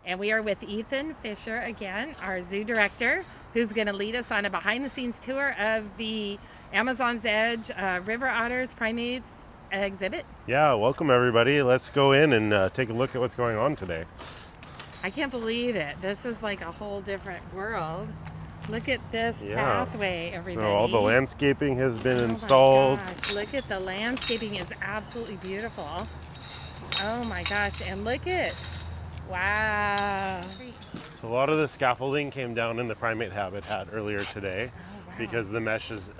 And we are with Ethan Fisher again, our zoo director, who's going to lead us on a behind-the-scenes tour of the Amazon's Edge River Otters Primates exhibit. Yeah, welcome everybody. Let's go in and take a look at what's going on today. I can't believe it. This is like a whole different world. Look at this pathway, everybody. So all the landscaping has been installed. installed. My gosh, look at the landscaping is absolutely beautiful. Oh my gosh, and look at, wow. So a lot of the scaffolding came down in the primate habitat earlier today because the mesh is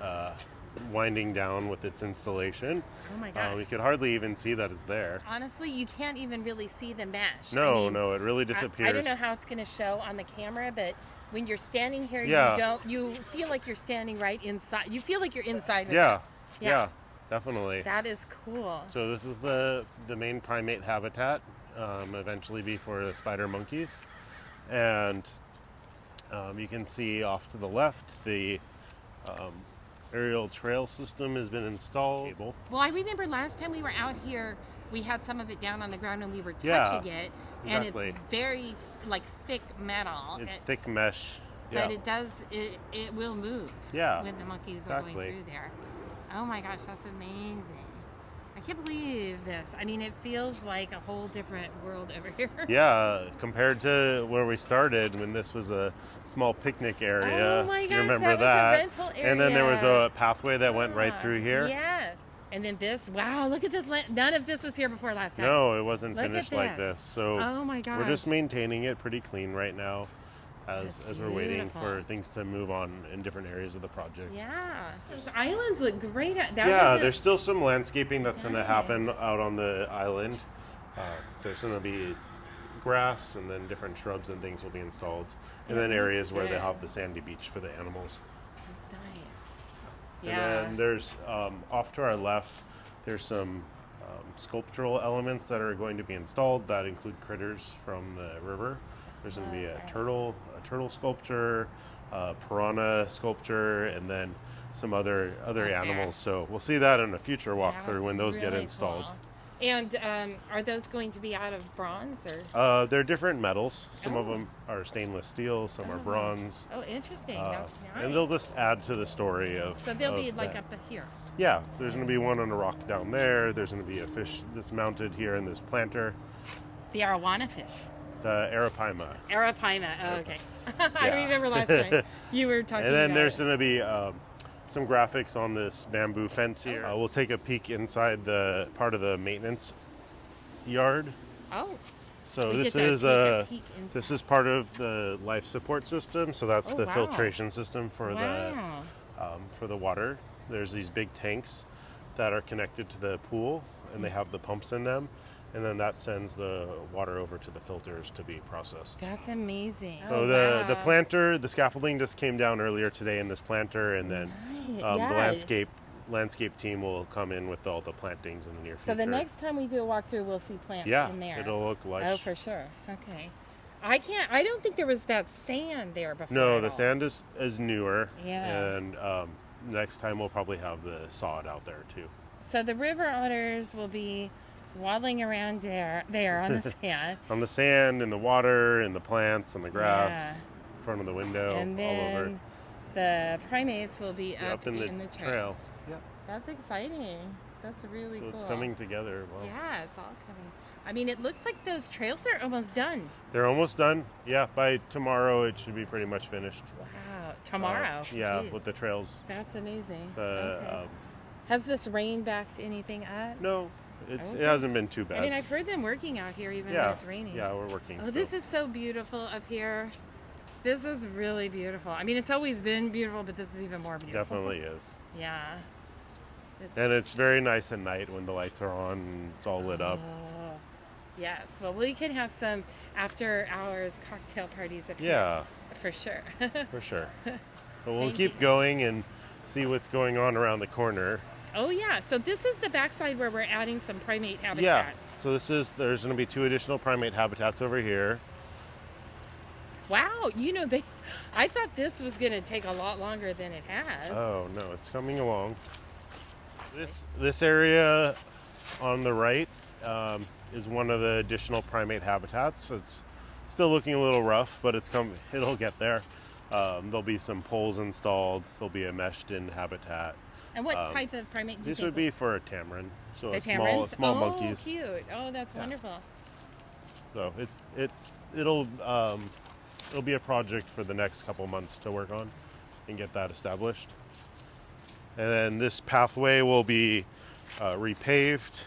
winding down with its installation. Oh my gosh. We could hardly even see that it's there. Honestly, you can't even really see the mesh. No, no, it really disappears. I don't know how it's going to show on the camera, but when you're standing here, you feel like you're standing right inside. You feel like you're inside. Yeah, definitely. That is cool. So this is the main primate habitat, eventually be for the spider monkeys. And you can see off to the left, the aerial trail system has been installed. Well, I remember last time we were out here, we had some of it down on the ground and we were touching it, and it's very like thick metal. It's thick mesh. But it will move when the monkeys are going through there. Oh my gosh, that's amazing. I can't believe this. I mean, it feels like a whole different world over here. Yeah, compared to where we started when this was a small picnic area. Oh my gosh, you remember that was a rental area. And then there was a pathway that went right through here. Yes. And then this, wow, look at this. None of this was here before last time. No, it wasn't finished like this. So oh my gosh. We're just maintaining it pretty clean right now as we're waiting for things to move on in different areas of the project. Yeah. Those islands look great. There's still some landscaping that's going to happen out on the island. There's going to be grass, and then different shrubs and things will be installed. And then areas where they have the sandy beach for the animals. Nice. And then there's, off to our left, there's some sculptural elements that are going to be installed that include critters from the river. There's going to be a turtle sculpture, piranha sculpture, and then some other animals. So we'll see that in a future walkthrough when those get installed. Cool. And are those going to be out of bronze or? They're different metals. Some of them are stainless steel, some are bronze. Oh, interesting. That's nice. And they'll just add to the story of. So they'll be like up here. Yeah, there's going to be one on a rock down there. There's going to be a fish that's mounted here in this planter. The arowana fish. The arapaima. Arapaima. Oh, okay. I remember last time you were talking. And then there's going to be some graphics on this bamboo fence here. We'll take a peek inside the part of the maintenance yard. Oh. So this is part of the life support system. So that's the filtration system for the water. There's these big tanks that are connected to the pool, and they have the pumps in them. And then that sends the water over to the filters to be processed. That's amazing. So the planter, the scaffolding just came down earlier today in this planter, and then the landscape team will come in with all the plantings in the near future. So the next time we do a walkthrough, we'll see plants in there. It'll look lush. Oh, for sure. Okay. I don't think there was that sand there before. No, the sand is newer. Yeah. And next time we'll probably have the sod out there too. So the river otters will be waddling around there on the sand. On the sand, in the water, in the plants, in the grass, in front of the window, and then all over. The primates will be up in the trail. Yeah. That's exciting. That's really cool. It's coming together. Well. Yeah, it's all coming. I mean, it looks like those trails are almost done. They're almost done. Yeah, by tomorrow it should be pretty much finished. Wow, tomorrow? With the trails. That's amazing. Has this rain backed anything up? No. It hasn't been too bad. I mean, I've heard them working out here even when it's raining. Yeah, we're working. Oh, this is so beautiful up here. This is really beautiful. I mean, it's always been beautiful, but this is even more beautiful. Definitely is. Yeah. And it's very nice at night when the lights are on and it's all lit up. Yes. Well, we can have some after-hours cocktail parties up here. Yeah. For sure. For sure. But we'll keep going and see what's going on around the corner. Oh yeah, so this is the backside where we're adding some primate habitats. Yeah, so there's going to be 2 additional primate habitats over here. Wow, I thought this was going to take a lot longer than it has. Oh no, it's coming along. This area on the right is one of the additional primate habitats. It's Still looking a little rough, but it'll get there. There'll be some poles installed. There'll be a meshed-in habitat. And what type of primate do you This think would be for a tamarin, so small oh, monkeys. Oh, cute! Oh, that's wonderful. So it'll be a project for the next couple months to work on and get that established. And then this pathway will be repaved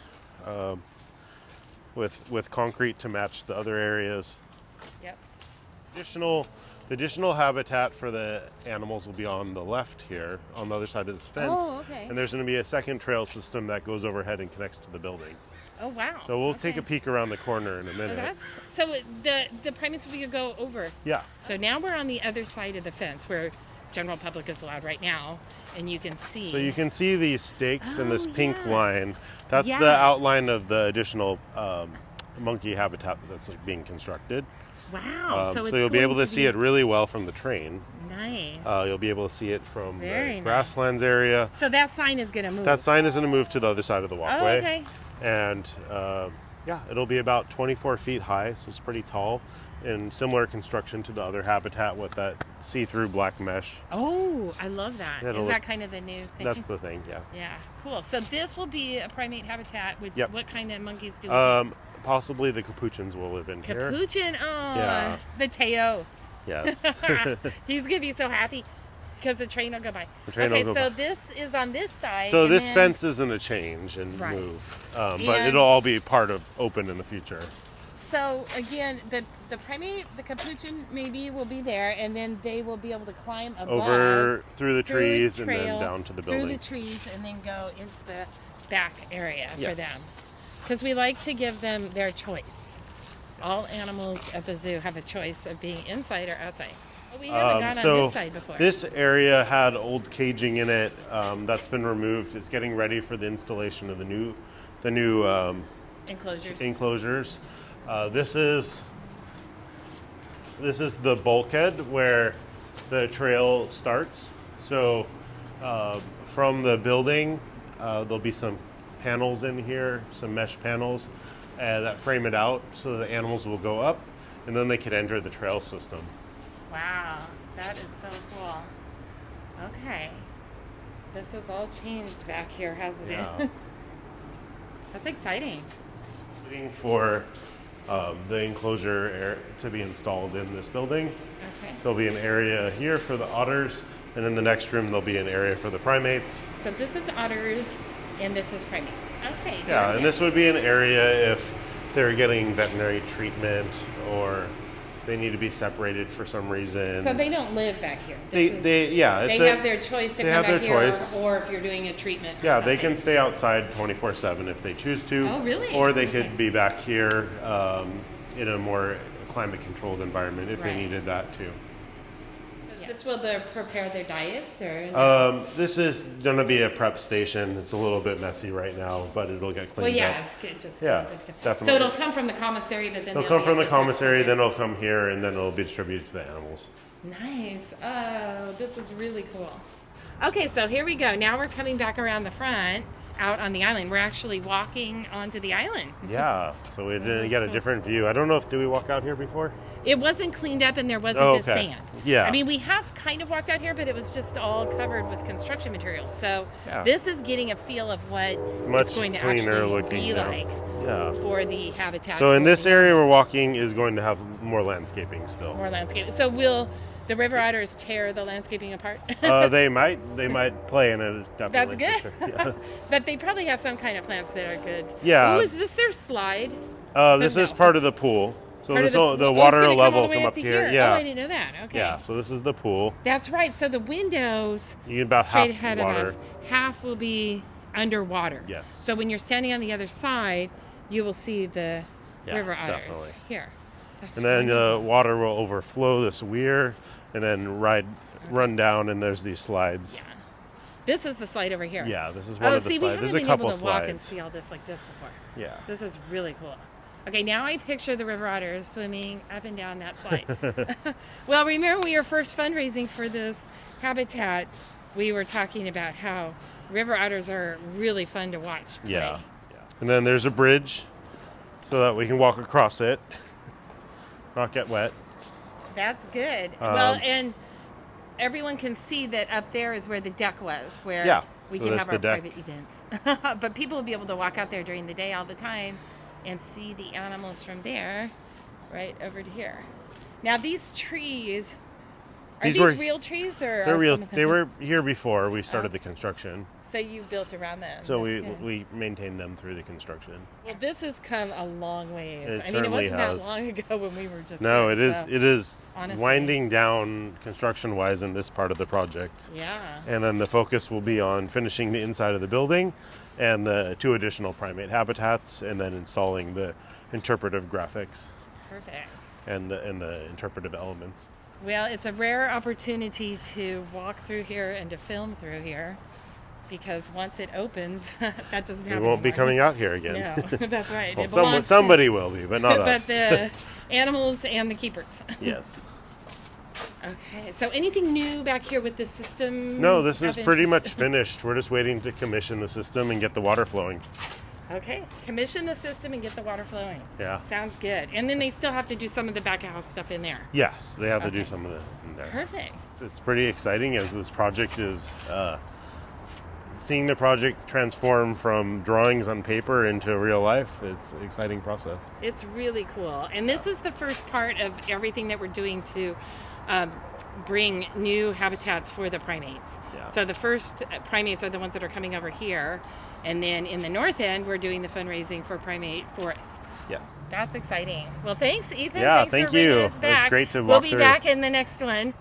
with concrete to match the other areas. Yes. The additional habitat for the animals will be on the left here, on the other side of this fence. Oh, okay. And there's going to be a second trail system that goes overhead and connects to the building. Oh, wow. So we'll take a peek around the corner in a minute. So the primates will go over. Yeah. So now we're on the other side of the fence where general public is allowed right now, and you can see. So you can see these stakes and this pink yes. line. That's the outline of the additional monkey habitat that's being constructed. Wow. So you'll be able to see it really well from the train. Nice. You'll be able to see it from Very the grasslands area. So that sign is going to move. That sign is going to move to the other side of the walkway. Oh, okay. And yeah, it'll be about 24 feet high, so it's pretty tall. And similar construction to the other habitat with that see-through black mesh. Oh, I love that. Is that kind of the new thing? That's the thing, yeah. Yeah, cool. So this will be a primate habitat with what kind of monkeys do we possibly the capuchins will live in here. Capuchin, yeah. The Teo. Yes. He's going to be so happy because the train will go by. This is on this side. So this fence isn't a change and move, but it'll all be part of open in the future. So again, the primate, the capuchin maybe will be there, and then they will be able to climb above. Over through the trees and then down to the building. Through the trees and then go into the back area for them. Because we like to give them their choice. All animals at the zoo have a choice of being inside or outside. Well, we haven't gone on this side before. This area had old caging in it. That's been removed. It's getting ready for the installation of the new enclosures. This is the bulkhead where the trail starts. So from the building, there'll be some panels in here, some mesh panels that frame it out so the animals will go up and then they can enter the trail system. Wow, that is so cool. Okay. This has all changed back here, hasn't it? That's exciting. Waiting for the enclosure to be installed in this building. Okay. There'll be an area here for the otters, and in the next room there'll be an area for the primates. So this is otters, and this is primates. Okay. Yeah, and this would be an area if they're getting veterinary treatment or they need to be separated for some reason. So they don't live back here. They have their choice to come back here, or if you're doing a treatment. Yeah, they can stay outside 24/7 if they choose to. Oh, really? Or they could be back here in a more climate-controlled environment if they needed that too. This will prepare their diets, or no? This is going to be a prep station. It's a little bit messy right now, but it'll get cleaned up. It's good. Definitely. So it'll come from the commissary, but then it'll come from the commissary, then it'll come here, and then it'll be distributed to the animals. Nice. Oh, this is really cool. Okay, so here we go. Now we're coming back around the front, out on the island. We're actually walking onto the island. Yeah. So we didn't get a different view. I don't know if did we walk out here before? It wasn't cleaned up and there wasn't the sand. Yeah. I mean, we have kind of walked out here, but it was just all covered with construction material. So this is getting a feel of what it's going to actually be like for the habitat. So in this area we're walking is going to have more landscaping still. More landscaping. So will the river otters tear the landscaping apart? They might play in it, definitely. That's good. For sure. But they probably have some kind of plants that are good. Yeah. Oh, is this their slide? This is part of the pool. So the water level come up here. Yeah. Oh, I didn't know that. Okay. Yeah. So this is the pool. That's right. So the windows about straight half ahead water. of us, half will be underwater. Yes. So when you're standing on the other side, you will see the river otters here. And then water will overflow this weir and then run down, and there's these slides. Yeah. This is the slide over here. Yeah, this is one of the slides. We haven't been able to walk and see all this like this before. Yeah. This is really cool. Okay, now I picture the river otters swimming up and down that slide. Well, remember when we were first fundraising for this habitat, we were talking about how river otters are really fun to watch play. Yeah. And then there's a bridge so that we can walk across it. not get wet. That's good. Well, and everyone can see that up there is where the deck was, where we can have our private events. But people will be able to walk out there during the day all the time and see the animals from there right over to here. Now these trees, are these real trees or they're real? Some of them... They were here before we started the construction. So you built around them. So we maintained them through the construction. Well, this has come a long ways. It It wasn't has. that long ago when we were just No, here, it is honestly, winding down construction wise in this part of the project. Yeah. And then the focus will be on finishing the inside of the building and the 2 additional primate habitats, and then installing the interpretive graphics. Perfect. And the interpretive elements. Well, it's a rare opportunity to walk through here and to film through here, because once it opens, that doesn't happen. We won't be coming out here again. No, that's right. Well, somebody will be, but not us. But the animals and the keepers. Yes. Okay. So anything new back here with the system? No, this is pretty much finished. We're just waiting to commission the system and get the water flowing. Okay. Commission the system and get the water flowing. Yeah. Sounds good. And then they still have to do some of the back of house stuff in there. Yes, they have to do some of it in there. Perfect. So it's pretty exciting as this project is seeing the project transform from drawings on paper into real life. It's an exciting process. It's really cool. And this is the first part of everything that we're doing to bring new habitats for the primates. Yeah. So the first primates are the ones that are coming over here. And then in the north end, we're doing the fundraising for primate forests. Yes. That's exciting. Well, thanks, Ethan. Yeah, thanks thank for bringing you. us back. It was great to We'll walk be through. back in the next one.